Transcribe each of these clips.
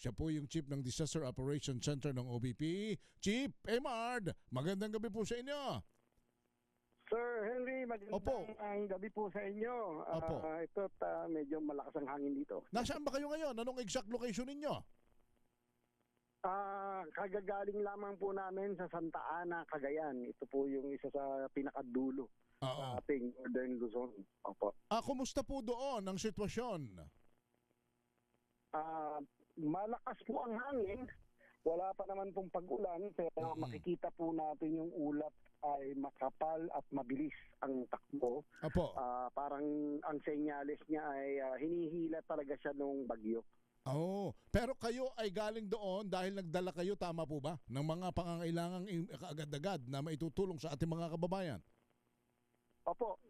Siya po yung Chief ng Disaster Operation Center ng OBP. Chief Emard, magandang gabi po sa inyo. Sir Henry, magandang ang gabi po sa inyo. Opo. Ito, medyo malakas ang hangin dito. Nasaan ba kayo ngayon? Anong exact location ninyo? Kagagaling lamang po namin sa Santa Ana, Cagayan. Ito po yung isa sa pinakadulo sa ating Northern Luzon. Opo. Kumusta po doon ang sitwasyon? Malakas po ang hangin. Wala pa naman pong pag-ulan, pero makikita po natin yung ulap ay makapal at mabilis ang takbo. Opo. Parang ang senyales niya ay hinihila talaga siya nung bagyo. Pero kayo ay galing doon dahil nagdala kayo, tama po ba, ng mga pangangailangang kaagad-agad na maitutulong sa ating mga kababayan? Opo.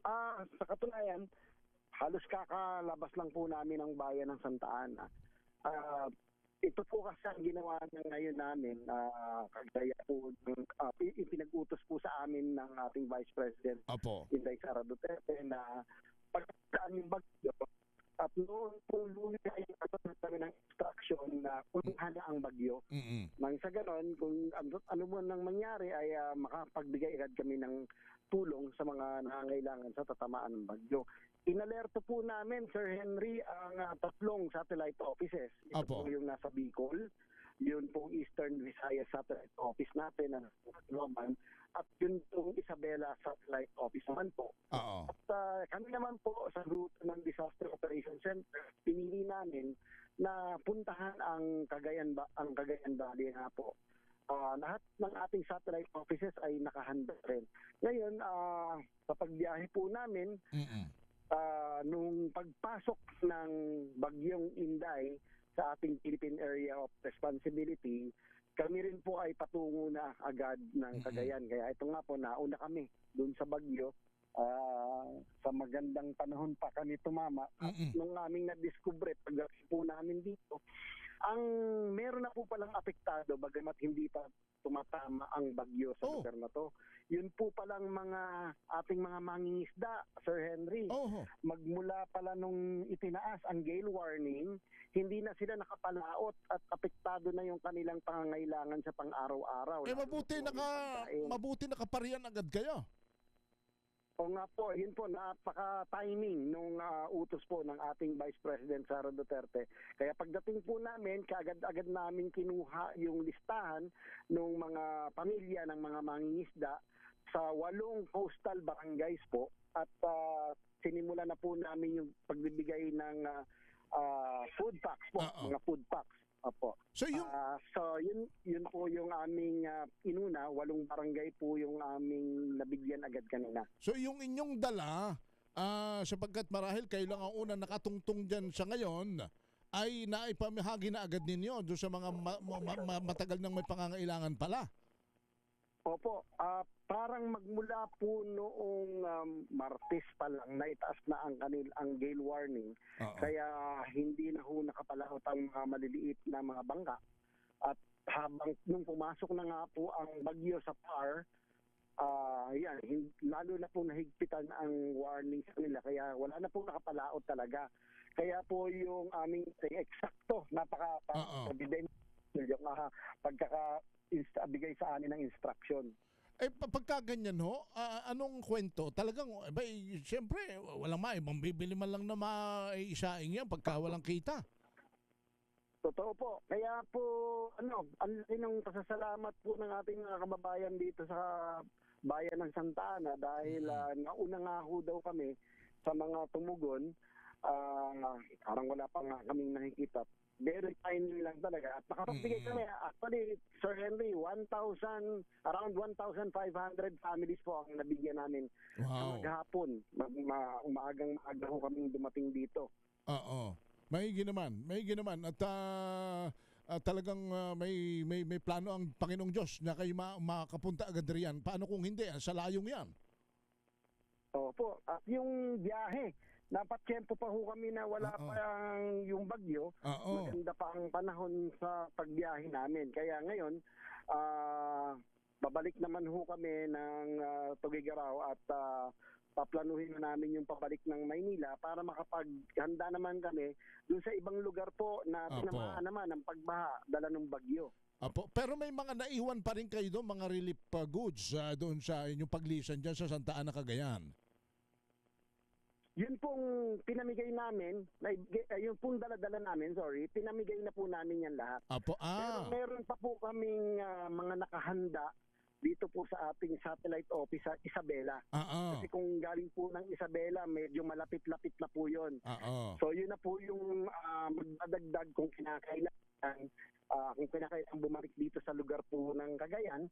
Sa katunayan, halos kakalabas lang po namin ang bayan ng Santa Ana. Ito po kasi ang ginawa na ngayon namin, kagaya po, ipinag-utos po sa amin ng ating Vice President, Inday Sara Duterte, na pagkakaan yung bagyo, at noon po lunes ay kami ng instruction na unahan na ang bagyo. Nang sa ganon, kung ano mo nang mangyari ay makapagbigay agad kami ng tulong sa mga nangangailangan sa tatamaan ng bagyo. Inalerto po namin, Sir Henry, ang tatlong satellite offices. Ito po yung nasa Bicol, yun pong Eastern Visayas Satellite Office natin na Roman, at yun pong Isabela Satellite Office naman po. At kami naman po sa route ng Disaster Operation Center, pinili namin na puntahan ang Cagayan Valley nga po. Lahat ng ating satellite offices ay nakahanda rin. Ngayon, sa pagbiyahe po namin, nung pagpasok ng Bagyong Inday sa ating Philippine Area of Responsibility, kami rin po ay patungo na agad ng Cagayan. Kaya ito nga po, nauna kami dun sa bagyo. Sa magandang panahon pa kami tumama. At nung aming na-discover, pagdating po namin dito, ang meron na po palang apektado, bagamat hindi pa tumatama ang bagyo sa lugar na to. Yun po palang ating mga mangingisda, Sir Henry. Magmula pala nung itinaas ang gale warning, hindi na sila nakapalaot at apektado na yung kanilang pangangailangan sa pang-araw-araw. Mabuti nakaparian agad kayo. O nga po, yun po, napaka-timing nung utos po ng ating Vice President Sara Duterte. Kaya pagdating po namin, kaagad-agad namin kinuha yung listahan ng mga pamilya ng mga mangingisda sa 8 coastal barangays po. At sinimula na po namin yung pagbibigay ng food packs po, mga food packs. Opo. So yun po yung aming inuna, 8 barangay po yung aming nabigyan agad kanina. So yung inyong dala, sapagkat marahil kayo lang ang unang nakatungtong dyan sa ngayon, ay naipamahagi na agad ninyo doon sa mga matagal nang may pangangailangan pala. Opo, parang magmula po noong Martes pa lang naitaas na ang gale warning. Kaya hindi na ho nakapalaot ang mga maliliit na mga bangka. At habang nung pumasok na nga po ang bagyo sa PAR, lalo na po nahigpitan ang warning sa kanila. Kaya wala na po nakapalaot talaga. Kaya po yung aming eksakto, napaka-evident yung pagkakabigay sa amin ng instruction. Pagka ganyan ho, anong kwento? Talagang, siyempre, walang mambibili man lang na maisaing yan pagka walang kita. Totoo po. Kaya po, ang laki ng pasasalamat po ng ating mga kababayan dito sa bayan ng Santa Ana dahil nauna nga ho daw kami sa mga tumugon. Parang wala pa nga kaming nakikita. Very tiny lang talaga. At nakapagbigay kami, actually, Sir Henry, around 1,500 families po ang nabigyan namin. Wow. Maghapon. Umaagang-maaga ho kaming dumating dito. Maigi naman. At talagang may plano ang Panginoong Diyos na kayo makapunta agad riyan. Paano kung hindi? Sa layong yan. Opo. At yung biyahe, napatsyempo pa ho kami na wala pa yung bagyo. Maganda pa ang panahon sa pagbiyahe namin. Kaya ngayon, babalik naman ho kami ng Tugigaraw at paplanuhin na namin yung pabalik ng Maynila para makapaghanda naman kami dun sa ibang lugar po na Opo. tinamaan naman ng pagbaha dala ng bagyo. Apo, pero may mga naiwan pa rin kayo doon, mga relief goods doon sa inyong paglisan dyan sa Santa Ana, Cagayan. Yun pong pinamigay namin, yung pong dala-dala namin, pinamigay na po namin yan lahat. Apo, Pero meron pa po kaming mga nakahanda dito po sa ating satellite office sa Isabela. Kasi kung galing po ng Isabela, medyo malapit-lapit na po yun. So yun na po yung magdadagdag kung kinakailangan, kung kinakailangan bumalik dito sa lugar po ng Cagayan,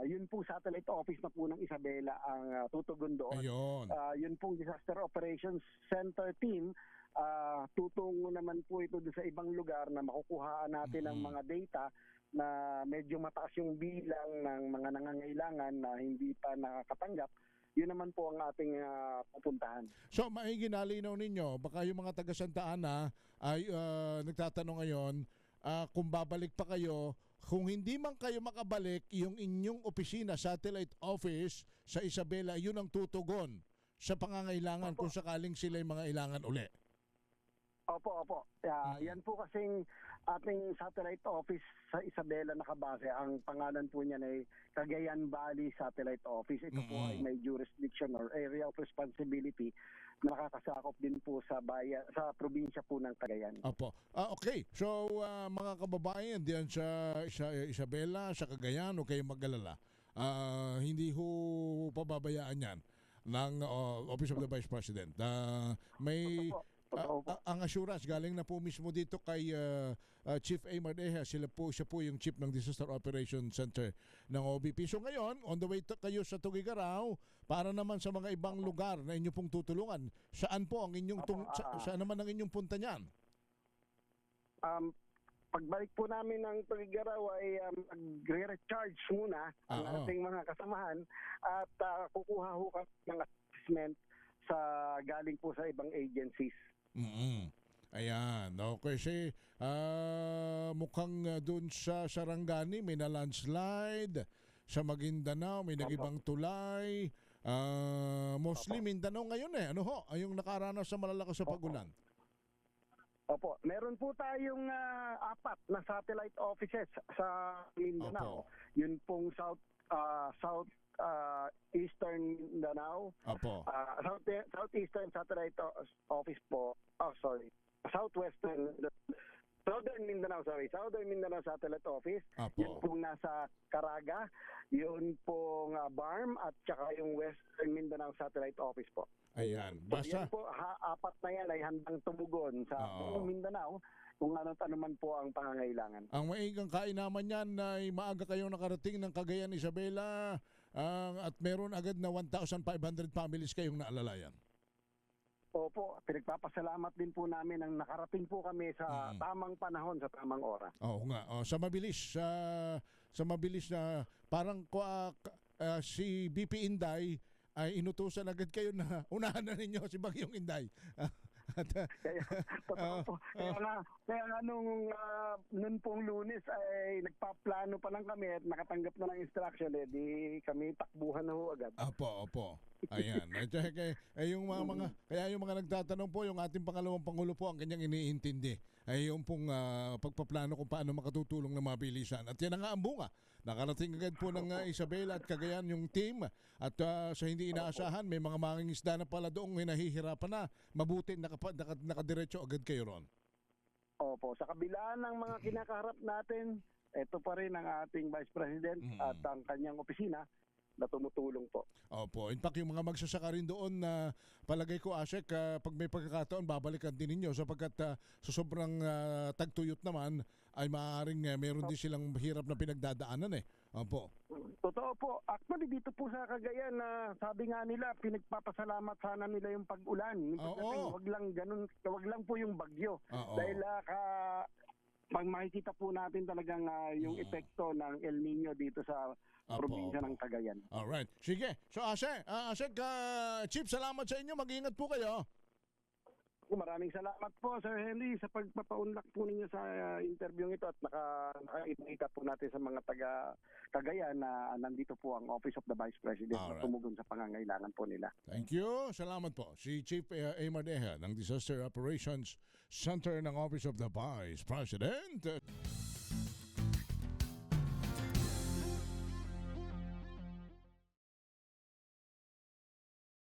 yun po satellite office na po ng Isabela ang tutugon doon. Ayun. Yun pong Disaster Operations Center team, tutungo naman po ito sa ibang lugar na makukuhaan natin ng mga data na medyo mataas yung bilang ng mga nangangailangan na hindi pa nakakatanggap. Yun naman po ang ating pupuntahan. So, maigi nalinaw ninyo, baka yung mga taga Santa Ana ay nagtatanong ngayon, kung babalik pa kayo, kung hindi man kayo makabalik, yung inyong opisina, satellite office sa Isabela, yun ang tutugon sa pangangailangan kung sakaling sila yung mga ilangan uli. Opo. Yan po kasing ating satellite office sa Isabela nakabase. Ang pangalan po niyan ay Cagayan Valley Satellite Office. Ito po ay may jurisdiction or area of responsibility na nakakasakop din po sa sa probinsya po ng Cagayan. Opo. Okay. So, mga kababayan diyan sa Isabela, sa Cagayan, huwag kayong mag-alala. Hindi ho pababayaan yan ng Office of the Vice President. May ang assurance galing na po mismo dito kay Chief Aymar Deja. Siya po yung Chief ng Disaster Operations Center ng OBP. So ngayon, on the way kayo sa Tugigaraw para naman sa mga ibang lugar na inyo pong tutulungan. Saan po ang inyong saan naman ang inyong punta niyan? Pagbalik po namin ng Tugigaraw ay magre-recharge muna ang ating mga kasamahan at kukuha ho kami ng assessment sa galing po sa ibang agencies. Ayan. Okay, mukhang doon sa Sarangani may na-landslide. Sa Maguindanao may nagibang tulay. Mostly Mindanao ngayon Ano ho? Yung nakaranas sa malalakas sa pagulan. Opo. Meron po tayong 4 na satellite offices sa Mindanao. Yun pong Eastern Mindanao. Opo. Southeastern Satellite Office po. Southern Mindanao Satellite Office. Opo. Yun pong nasa Caraga. Yun pong BARM at saka yung Western Mindanao Satellite Office po. Ayan. So, yan po, 4 na yan ay handang tumugon sa buong Mindanao kung ano man po ang pangangailangan. Ang maigang kainaman yan ay maaga kayong nakarating ng Cagayan, Isabela at meron agad na 1,500 families kayong naalalayan. Opo, pinagpapasalamat din po namin ang nakarating po kami sa tamang panahon, sa tamang oras. Oo nga. Sa mabilis na parang si BP Inday ay inutusan agad kayo na unahan na ninyo si Bagyong Inday. Kaya nga nung pong Lunes ay nagpaplano pa lang kami at nakatanggap na ng instruction, di kami takbuhan na ho agad. Opo. Ayan. Yung mga nagtatanong po, yung ating pangalawang Pangulo po ang kanyang iniintindi ay yung pong pagpaplano kung paano makatutulong na mabilisan. At yan nga ang bunga. Nakarating agad po ng Isabela at Cagayan yung team at sa hindi inaasahan may mga mangingisda na pala doong nahihirapan na. Mabuti nakadiretso agad kayo ron. Opo, sa kabila ng mga kinakaharap natin, ito pa rin ang ating Vice President at ang kanyang opisina na tumutulong po. Opo. In fact, yung mga magsasaka rin doon na palagay ko, Asek, pag may pagkakataon, babalikan din ninyo sapagkat sa sobrang tagtuyot naman ay maaaring meron din silang hirap na pinagdadaanan Opo. Totoo po. Actually, dito po sa Cagayan, sabi nga nila, pinagpapasalamat sana nila yung pag-ulan. Wag lang po yung bagyo. Dahil pag makikita po natin talagang yung epekto ng El Nino dito sa probinsya ng Cagayan. Alright. Sige. So Asek, Chief, salamat sa inyo. Mag-ingat po kayo. Maraming salamat po, Sir Henry, sa pagpapaunlak po ninyo sa interview ito at naka-invita po natin sa mga taga Cagayan na nandito po ang Office of the Vice President na Alright. tumugon sa pangangailangan po nila. Thank you. Salamat po. Si Chief A. Deja ng Disaster Operations Center ng Office of the Vice President.